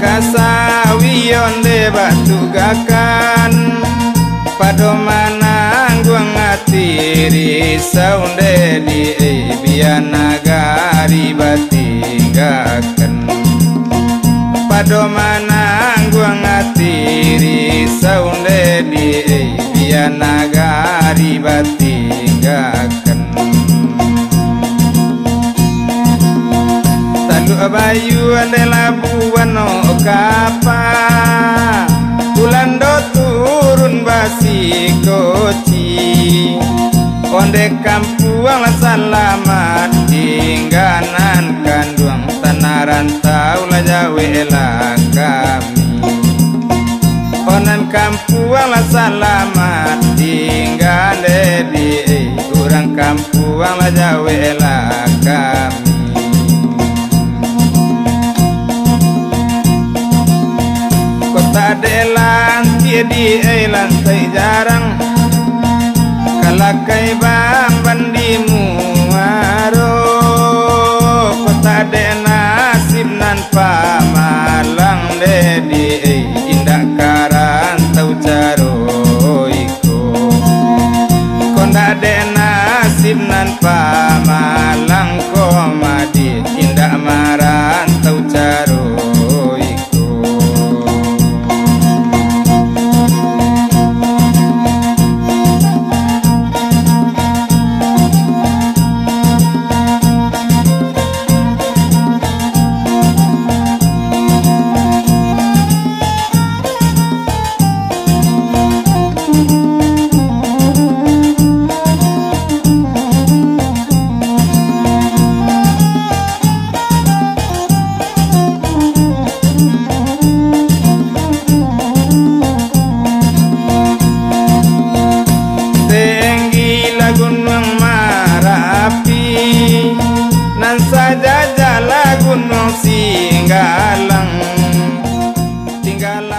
kasawi yonde batu gakan padomana guang atiri saunde di biana gari batinggakan padomana guang atiri saunde di biana gari batinggakan bayu adalah buano kapa Ulando turun basi koci Onde kampuang selamat tingganan kanduang tanah rantau la jawe lah kami Onan kampuang selamat tingganan di orang kampuang la jawe lah kami Adelan tiadi lantai jarang kalakai bang bandimu aro kota de nasib nan pamalang dedi indah karantau caro iko kota de nasib nan pamalang komadi indah marantau caro Gunung Marapi nan saja jala gunung Singgalang tinggal